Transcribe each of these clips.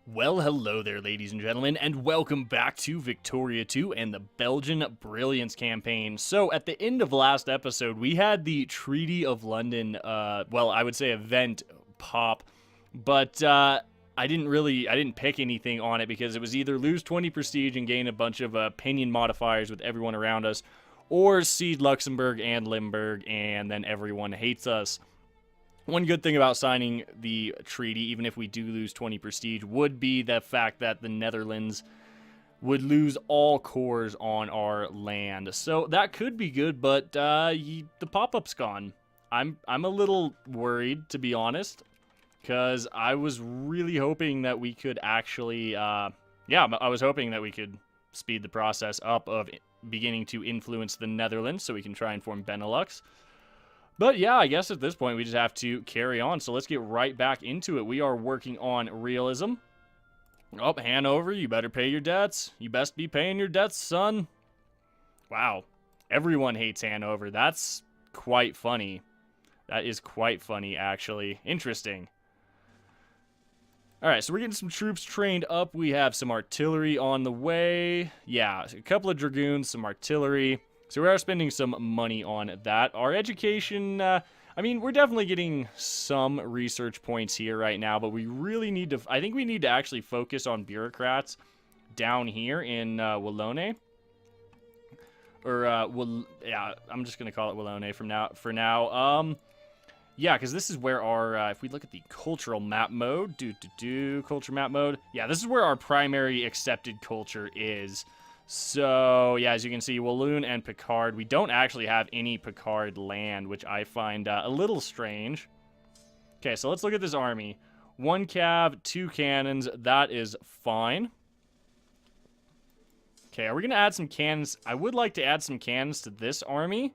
Well, hello there, ladies and gentlemen, and welcome back to Victoria 2 and the Belgian Brilliance campaign. So, at the end of last episode, we had the Treaty of London, well, I would say event pop, but I didn't pick anything on it because it was either lose 20 prestige and gain a bunch of opinion modifiers with everyone around us, or cede Luxembourg and Limburg, and then everyone hates us. One good thing about signing the treaty, even if we do lose 20 prestige, would be the fact that the Netherlands would lose all cores on our land. So that could be good, but the pop-up's gone. I'm a little worried, to be honest, because I was really hoping that we could actually, I was hoping that we could speed the process up of beginning to influence the Netherlands so we can try and form Benelux. But yeah, I guess at this point we just have to carry on. So let's get right back into it. We are working on realism. Oh, Hanover, you better pay your debts. You best be paying your debts, son. Wow. Everyone hates Hanover. That's quite funny. That is quite funny, actually. Interesting. Alright, so we're getting some troops trained up. We have some artillery on the way. Yeah, a couple of dragoons, some artillery. So we are spending some money on that. Our education, I mean, we're definitely getting some research points here right now, but we really need to, I think we need to actually focus on bureaucrats down here in Wallonie. Or, yeah, I'm just going to call it Wallonie for now. Yeah, because this is where our, if we look at the cultural map mode, culture map mode. Yeah, this is where our primary accepted culture is. So, yeah, as you can see, Walloon and Picard, we don't actually have any Picard land, which I find a little strange. Okay, so let's look at this army. 1 cav, 2 cannons, that is fine. Okay, are we going to add some cannons? I would like to add some cannons to this army.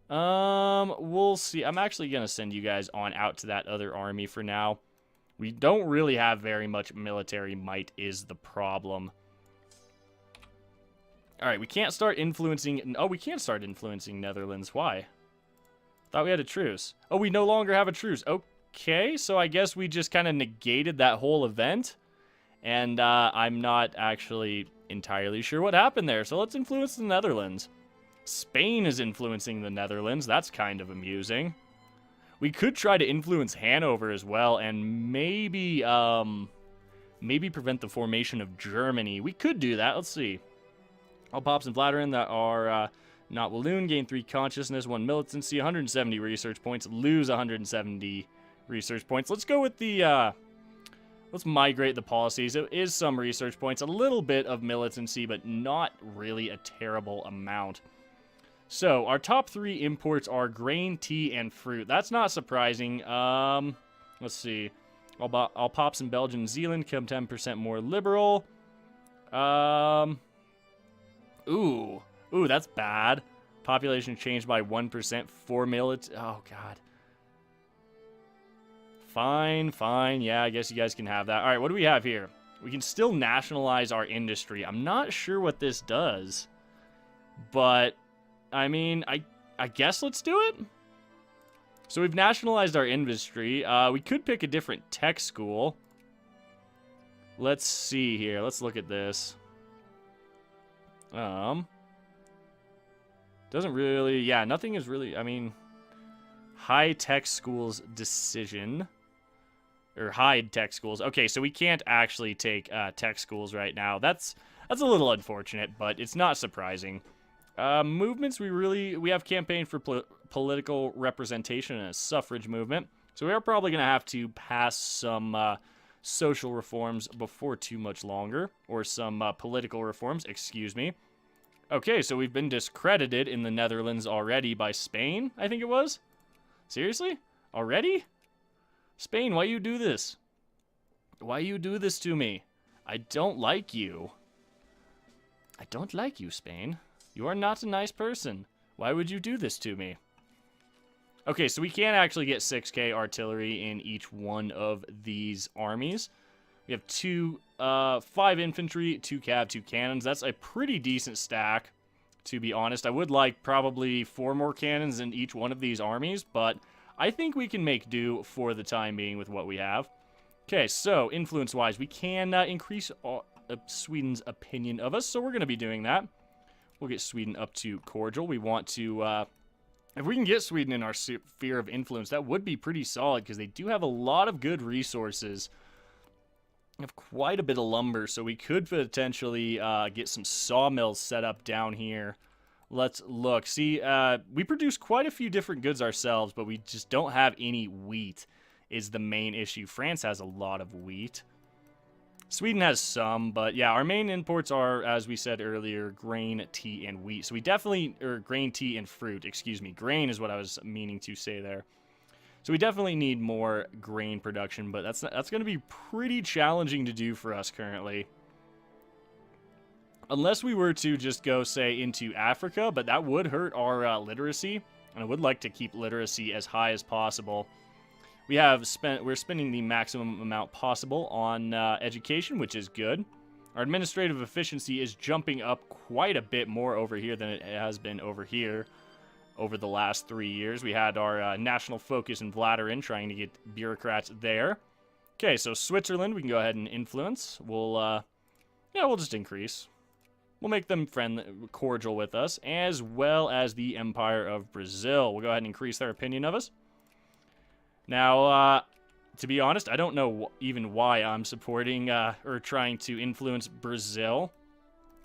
We'll see. I'm actually going to send you guys on out to that other army for now. We don't really have very much military might is the problem. Alright, we can't start influencing... Oh, we can't start influencing Netherlands. Why? Thought we had a truce. Oh, we no longer have a truce. Okay, so I guess we just kind of negated that whole event. And I'm not actually entirely sure what happened there. So let's influence the Netherlands. Spain is influencing the Netherlands. That's kind of amusing. We could try to influence Hanover as well. And maybe, maybe prevent the formation of Germany. We could do that. Let's see. All Pops and Vladarin that are not Walloon gain 3 consciousness, 1 militancy, 170 research points, lose 170 research points. Let's go with the, let's migrate the policies. It is some research points, a little bit of militancy, but not really a terrible amount. So, our top 3 imports are grain, tea, and fruit. That's not surprising. Let's see. All Pops in Belgium and Zealand come 10% more liberal. Ooh, that's bad. Population changed by 1% for military. Oh, God. Fine. Yeah, I guess you guys can have that. All right, what do we have here? We can still nationalize our industry. I'm not sure what this does. But, I mean, I guess let's do it. So we've nationalized our industry. We could pick a different tech school. Let's see here. Let's look at this. Doesn't really, yeah, nothing is really, I mean, high-tech schools decision, or high-tech schools. Okay, so we can't actually take tech schools right now. That's a little unfortunate, but it's not surprising. Movements, we have campaign for political representation and a suffrage movement. So we are probably going to have to pass some social reforms before too much longer, or some political reforms, excuse me. Okay, so we've been discredited in the Netherlands already by Spain, I think it was. Seriously? Already? Spain, why you do this? Why you do this to me? I don't like you. I don't like you, Spain. You are not a nice person. Why would you do this to me? Okay, so we can actually get 6k artillery in each one of these armies. We have 5 infantry, 2 cav, 2 cannons. That's a pretty decent stack, to be honest. I would like probably 4 more cannons in each one of these armies, but I think we can make do for the time being with what we have. Okay, so influence-wise, we can increase Sweden's opinion of us, so we're going to be doing that. We'll get Sweden up to cordial. We want to, if we can get Sweden in our sphere of influence, that would be pretty solid because they do have a lot of good resources. They have quite a bit of lumber, so we could potentially get some sawmills set up down here. Let's look. See, we produce quite a few different goods ourselves, but we just don't have any wheat is the main issue. France has a lot of wheat. Sweden has some, but yeah, our main imports are, as we said earlier, grain, tea, and wheat. So we definitely, or grain, tea, and fruit, excuse me. Grain is what I was meaning to say there. So we definitely need more grain production, but that's going to be pretty challenging to do for us currently. Unless we were to just go, say, into Africa, but that would hurt our literacy, and I would like to keep literacy as high as possible. We're spending the maximum amount possible on education, which is good. Our administrative efficiency is jumping up quite a bit more over here than it has been over here over the last 3 years. We had our national focus in Vlaardingen, trying to get bureaucrats there. Okay, so Switzerland, we can go ahead and influence. We'll just increase. We'll make them cordial with us, as well as the Empire of Brazil. We'll go ahead and increase their opinion of us. Now, to be honest, I don't know even why I'm supporting or trying to influence Brazil.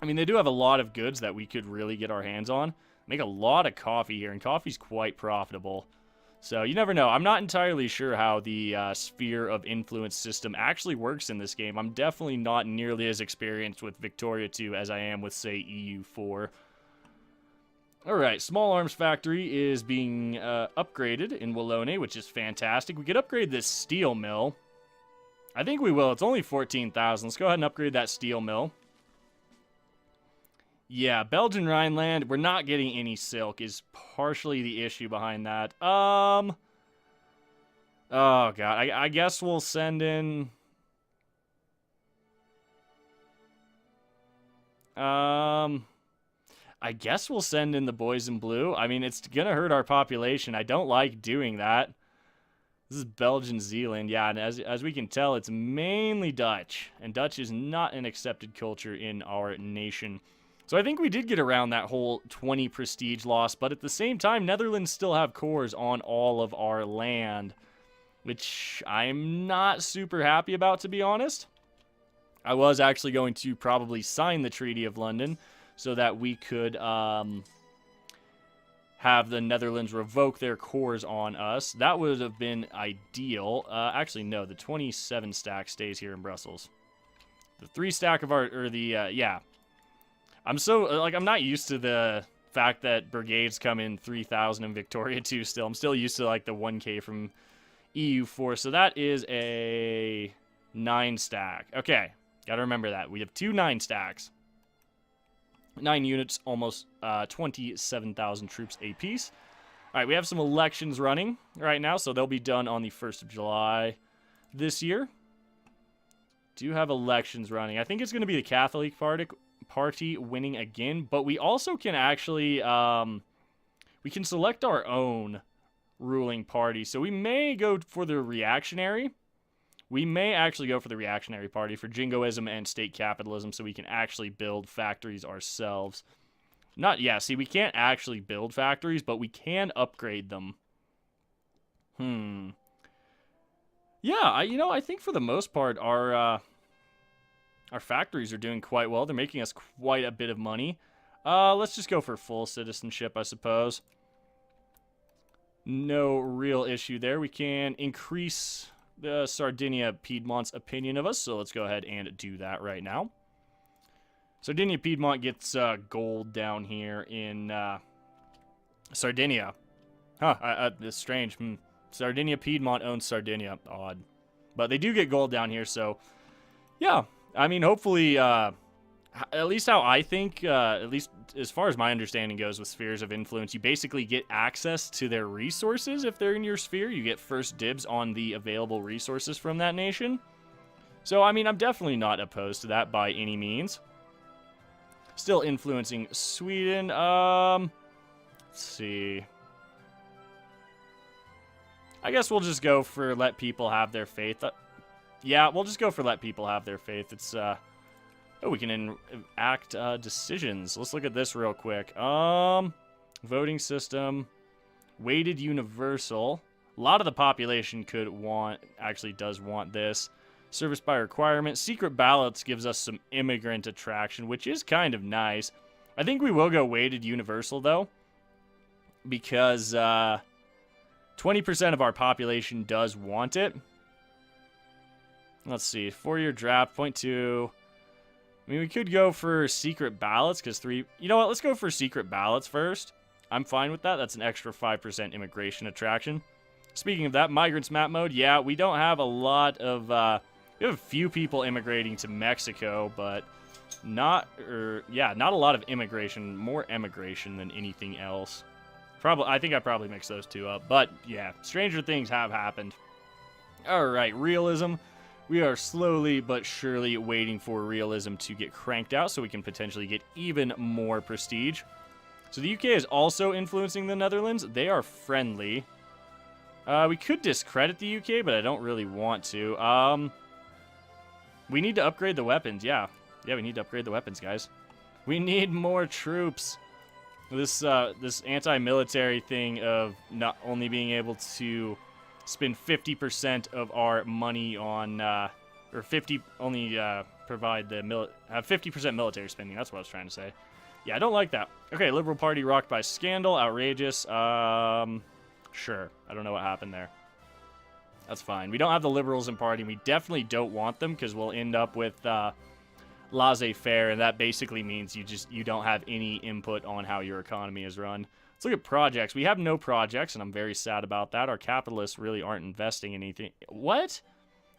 I mean, they do have a lot of goods that we could really get our hands on. Make a lot of coffee here, and coffee's quite profitable. So you never know. I'm not entirely sure how the sphere of influence system actually works in this game. I'm definitely not nearly as experienced with Victoria 2 as I am with, say, EU4. Alright, small arms factory is being upgraded in Wallonia, which is fantastic. We could upgrade this steel mill. I think we will. It's only 14,000. Let's go ahead and upgrade that steel mill. Yeah, Belgian Rhineland, we're not getting any silk is partially the issue behind that. Oh, God. I guess we'll send in... I guess we'll send in the boys in blue. I mean, it's gonna hurt our population. I don't like doing that. This is Belgian Zealand. Yeah, and as we can tell, it's mainly Dutch. And Dutch is not an accepted culture in our nation. So I think we did get around that whole 20 prestige loss, but at the same time, Netherlands still have cores on all of our land, which I'm not super happy about, to be honest. I was actually going to probably sign the Treaty of London so that we could have the Netherlands revoke their cores on us. That would have been ideal. Actually, no, the 27 stack stays here in Brussels. The 3 stack of our, yeah. I'm not used to the fact that brigades come in 3,000 in Victoria 2 still. I'm still used to, like, the 1K from EU4. So that is a 9 stack. Okay, gotta remember that. We have 2 9 stacks. 9 units, almost 27,000 troops apiece. All right, we have some elections running right now, so they'll be done on the 1st of July this year. Do have elections running. I think it's going to be the Catholic Party winning again, but we also can actually we can select our own ruling party. So we may go for the reactionary. We may actually go for the reactionary party for jingoism and state capitalism, so we can actually build factories ourselves. See, we can't actually build factories, but we can upgrade them. Yeah, I think for the most part, our factories are doing quite well. They're making us quite a bit of money. Let's just go for full citizenship, I suppose. No real issue there. We can increase the Sardinia Piedmont's opinion of us, so let's go ahead and do that right now. Sardinia Piedmont gets gold down here in Sardinia. This is strange. Sardinia Piedmont owns Sardinia. Odd. But they do get gold down here, so yeah. I mean, hopefully, at least how I think, at least as far as my understanding goes with spheres of influence, you basically get access to their resources. If they're in your sphere, you get first dibs on the available resources from that nation. So, I mean, I'm definitely not opposed to that by any means. Still influencing Sweden. Let's see. I guess we'll just go for let people have their faith. Yeah, we'll just go for let people have their faith. It's, oh, we can enact decisions. Let's look at this real quick. Voting system, weighted universal. A lot of the population actually does want this. Service by requirement. Secret ballots gives us some immigrant attraction, which is kind of nice. I think we will go weighted universal, though, because 20% of our population does want it. Let's see. 4-year draft, 0.2. I mean, we could go for secret ballots, because 3... You know what? Let's go for secret ballots first. I'm fine with that. That's an extra 5% immigration attraction. Speaking of that, migrants map mode. Yeah, we don't have a lot of... we have a few people immigrating to Mexico, but not a lot of immigration. More emigration than anything else. I think I probably mixed those two up. But, yeah, stranger things have happened. Alright, realism. We are slowly but surely waiting for realism to get cranked out so we can potentially get even more prestige. So the UK is also influencing the Netherlands. They are friendly. We could discredit the UK, but I don't really want to. We need to upgrade the weapons, yeah. Yeah, we need to upgrade the weapons, guys. We need more troops. This anti-military thing of not only being able to spend 50% of our money on, provide the have 50% military spending. That's what I was trying to say. Yeah, I don't like that. Okay, Liberal Party rocked by scandal, outrageous. Sure. I don't know what happened there. That's fine. We don't have the Liberals in party. We definitely don't want them because we'll end up with laissez-faire, and that basically means you don't have any input on how your economy is run. Let's look at projects. We have no projects, and I'm very sad about that. Our capitalists really aren't investing in anything. What?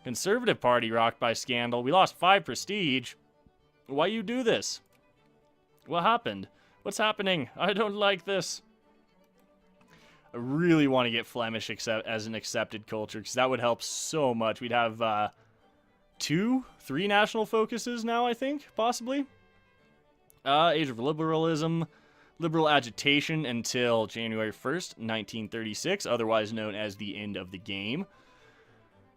Conservative Party rocked by scandal. We lost 5 prestige. Why you do this? What happened? What's happening? I don't like this. I really want to get Flemish as an accepted culture, because that would help so much. We'd have 2, 3 national focuses now, I think, possibly. Age of liberalism. Liberal agitation until January 1st, 1936, otherwise known as the end of the game.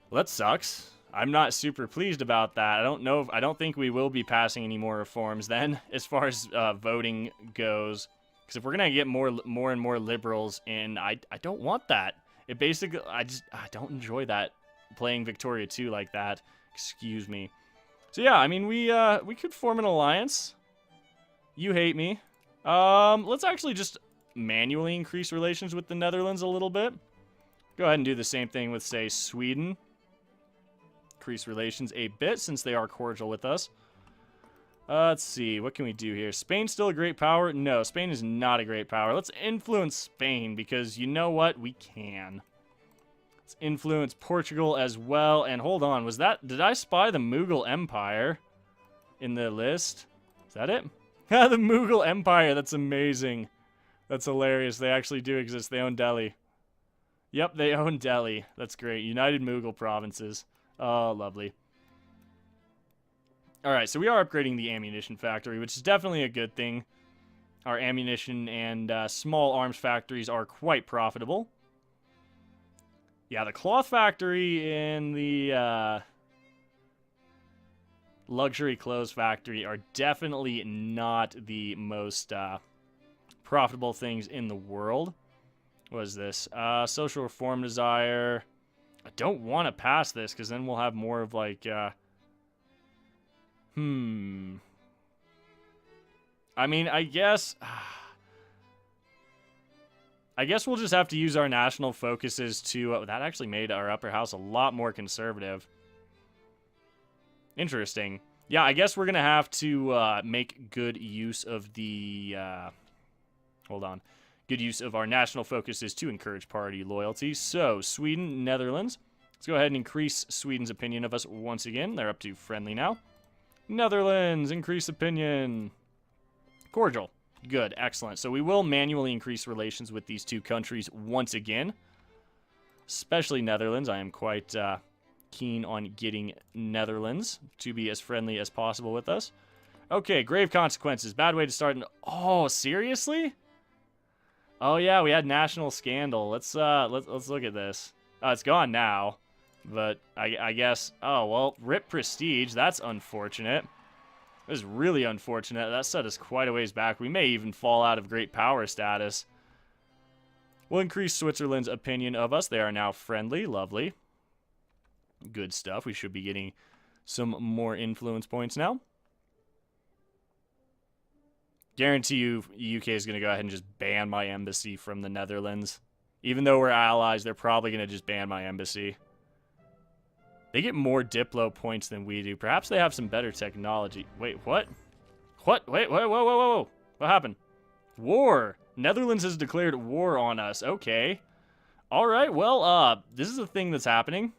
Well, that sucks. I'm not super pleased about that. I don't think we will be passing any more reforms then, as far as voting goes. Because if we're gonna get more and more liberals in, I don't want that. It basically, I don't enjoy that, playing Victoria 2 like that. Excuse me. So yeah, I mean, we could form an alliance. You hate me. Let's actually just manually increase relations with the Netherlands a little bit. Go ahead and do the same thing with, say, Sweden. Increase relations a bit since they are cordial with us. Let's see, what can we do here? Spain's still a great power? No, Spain is not a great power. Let's influence Spain because you know what? We can. Let's influence Portugal as well. And hold on, did I spy the Mughal Empire in the list? Is that it? The Mughal Empire, that's amazing. That's hilarious. They actually do exist. They own Delhi. Yep, they own Delhi. That's great. United Mughal Provinces. Oh, lovely. Alright, so we are upgrading the ammunition factory, which is definitely a good thing. Our ammunition and small arms factories are quite profitable. Yeah, the cloth factory and the luxury clothes factory are definitely not the most profitable things in the world. What is this? Social reform desire. I don't want to pass this because then we'll have more of like... I mean, I guess we'll just have to use our national focuses to... that actually made our upper house a lot more conservative. Interesting. Yeah, I guess we're going to have to make good use of the... hold on. Good use of our national focuses to encourage party loyalty. So, Sweden, Netherlands. Let's go ahead and increase Sweden's opinion of us once again. They're up to friendly now. Netherlands, increase opinion. Cordial. Good, excellent. So we will manually increase relations with these two countries once again. Especially Netherlands. I am quite keen on getting Netherlands to be as friendly as possible with us. Okay, grave consequences. Bad way to start. Oh, seriously? Oh yeah, we had national scandal. Let's look at this. Oh, it's gone now. But I guess... Oh, well, rip prestige. That's unfortunate. It was really unfortunate. That set us quite a ways back. We may even fall out of great power status. We'll increase Switzerland's opinion of us. They are now friendly. Lovely. Good stuff. We should be getting some more influence points now. Guarantee you UK is going to go ahead and just ban my embassy from the Netherlands. Even though we're allies, they're probably going to just ban my embassy. They get more Diplo points than we do. Perhaps they have some better technology. Wait, what? What? Wait, whoa, whoa, whoa, whoa. What happened? War. Netherlands has declared war on us. Okay. All right, well, this is a thing that's happening.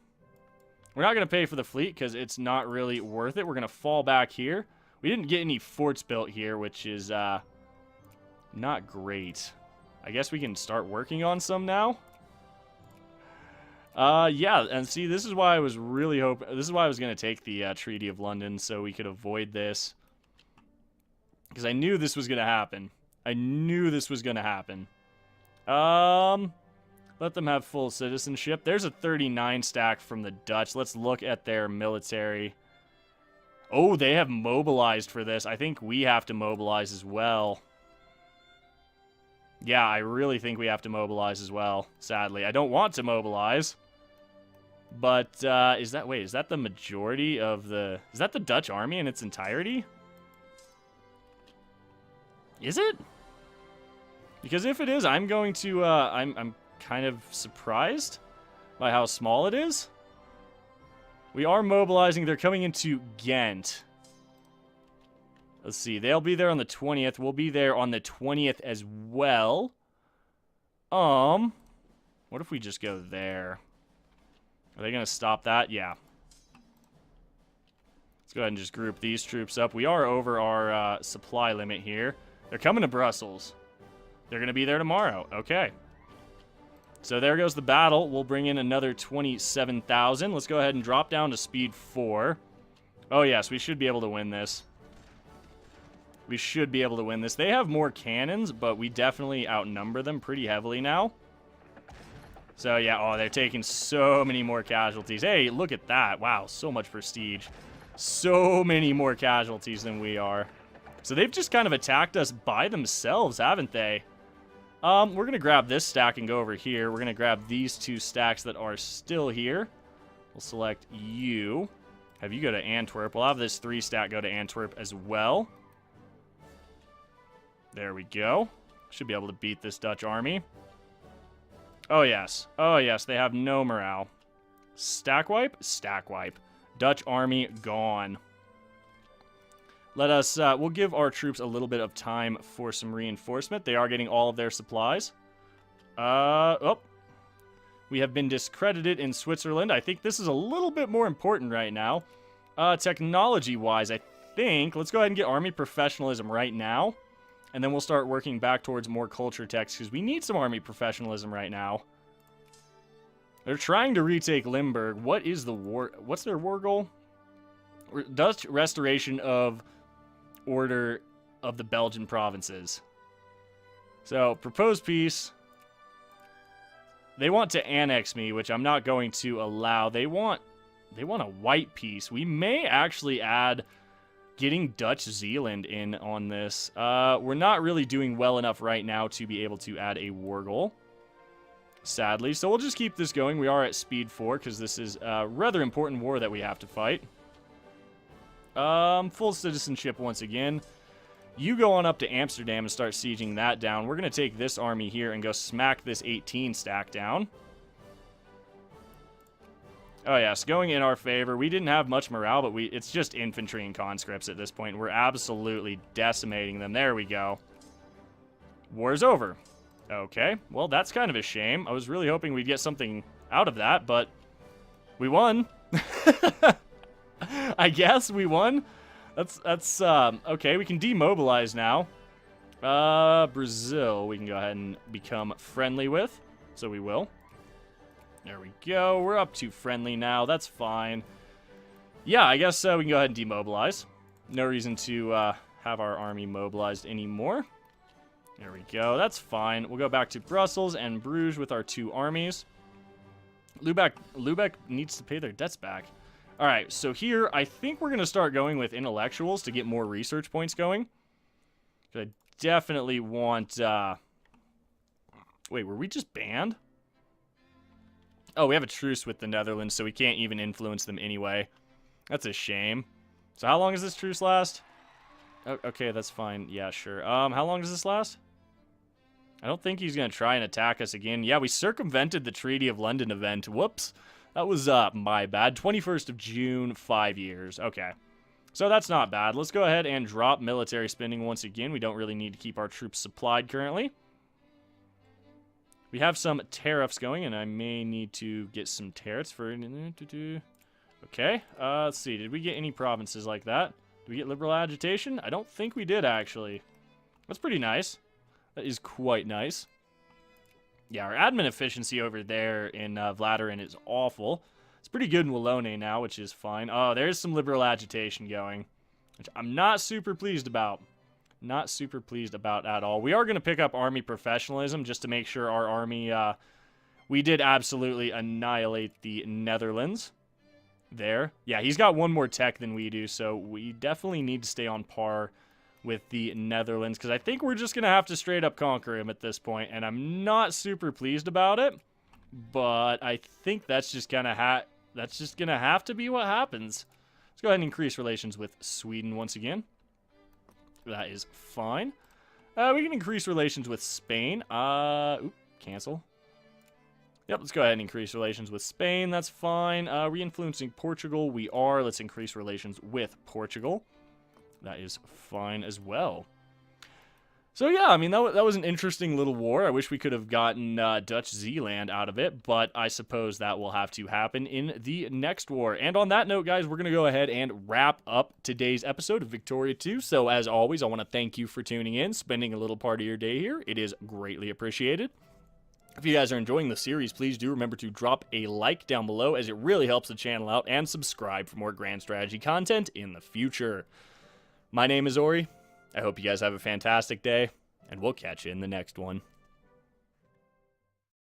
We're not going to pay for the fleet because it's not really worth it. We're going to fall back here. We didn't get any forts built here, which is not great. I guess we can start working on some now. Yeah, and see, this is why I was really hoping... This is why I was going to take the Treaty of London, so we could avoid this. Because I knew this was going to happen. I knew this was going to happen. Let them have full citizenship. There's a 39 stack from the Dutch. Let's look at their military. Oh, they have mobilized for this. I think we have to mobilize as well. Yeah, I really think we have to mobilize as well, sadly. I don't want to mobilize. But, is that the majority of the... Is that the Dutch army in its entirety? Is it? Because if it is, I'm going to, I'm kind of surprised by how small it is. We are mobilizing. They're coming into Ghent. Let's see. They'll be there on the 20th. We'll be there on the 20th as well. What if we just go there? Are they going to stop that? Yeah. Let's go ahead and just group these troops up. We are over our supply limit here. They're coming to Brussels. They're going to be there tomorrow. Okay. So there goes the battle. We'll bring in another 27,000. Let's go ahead and drop down to speed 4. Oh, yes. We should be able to win this. We should be able to win this. They have more cannons, but we definitely outnumber them pretty heavily now. So, yeah. Oh, they're taking so many more casualties. Hey, look at that. Wow, so much prestige. So many more casualties than we are. So they've just kind of attacked us by themselves, haven't they? We're going to grab this stack and go over here. We're going to grab these 2 stacks that are still here. We'll select you. Have you go to Antwerp. We'll have this 3 stack go to Antwerp as well. There we go. Should be able to beat this Dutch army. Oh, yes. Oh, yes. They have no morale. Stack wipe? Stack wipe. Dutch army gone. Let us, we'll give our troops a little bit of time for some reinforcement. They are getting all of their supplies. Oh. We have been discredited in Switzerland. I think this is a little bit more important right now. Technology-wise, I think. Let's go ahead and get army professionalism right now. And then we'll start working back towards more culture techs, because we need some army professionalism right now. They're trying to retake Limburg. What is the war? What's their war goal? Dutch restoration of order of the Belgian provinces. So, proposed peace. They want to annex me, which I'm not going to allow. They want a white peace. We may actually add getting Dutch Zealand in on this. We're not really doing well enough right now to be able to add a war goal, sadly. So we'll just keep this going. We are at speed 4 because this is a rather important war that we have to fight. Full citizenship once again. You go on up to Amsterdam and start sieging that down. We're going to take this army here and go smack this 18 stack down. Oh, yes, going in our favor. We didn't have much morale, but it's just infantry and conscripts at this point. We're absolutely decimating them. There we go. War's over. Okay, well, that's kind of a shame. I was really hoping we'd get something out of that, but we won. I guess we won. That's okay. We can demobilize now. Brazil, we can go ahead and become friendly with, so we will. There we go. We're up to friendly now. That's fine. Yeah, I guess we can go ahead and demobilize. No reason to have our army mobilized anymore. There we go. That's fine. We'll go back to Brussels and Bruges with our 2 armies. Lubeck needs to pay their debts back. All right, so here, I think we're going to start going with intellectuals to get more research points going. I definitely want, wait, were we just banned? Oh, we have a truce with the Netherlands, so we can't even influence them anyway. That's a shame. So how long does this truce last? Oh, okay, that's fine. Yeah, sure. How long does this last? I don't think he's going to try and attack us again. Yeah, we circumvented the Treaty of London event. Whoops. That was, my bad. 21st of June, 5 years. Okay. So that's not bad. Let's go ahead and drop military spending once again. We don't really need to keep our troops supplied currently. We have some tariffs going, and I may need to get some tariffs for... Okay. Let's see. Did we get any provinces like that? Did we get liberal agitation? I don't think we did, actually. That's pretty nice. That is quite nice. Yeah, our admin efficiency over there in Vlaanderen is awful. It's pretty good in Wallonia now, which is fine. Oh, there's some liberal agitation going, which I'm not super pleased about. Not super pleased about at all. We are going to pick up army professionalism just to make sure our army... we did absolutely annihilate the Netherlands there. Yeah, he's got one more tech than we do, so we definitely need to stay on par with the Netherlands, because I think we're just going to have to straight up conquer him at this point, and I'm not super pleased about it, but I think that's just going to have to be what happens. Let's go ahead and increase relations with Sweden once again. That is fine. We can increase relations with Spain. Cancel. Yep, let's go ahead and increase relations with Spain. That's fine. Re-influencing Portugal, we are. Let's increase relations with Portugal. That is fine as well. So yeah, I mean, that was an interesting little war. I wish we could have gotten Dutch Zeeland out of it, but I suppose that will have to happen in the next war. And on that note, guys, we're going to go ahead and wrap up today's episode of Victoria 2. So as always, I want to thank you for tuning in, spending a little part of your day here. It is greatly appreciated. If you guys are enjoying the series, please do remember to drop a like down below, as it really helps the channel out, and subscribe for more grand strategy content in the future. My name is Ori. I hope you guys have a fantastic day, and we'll catch you in the next one.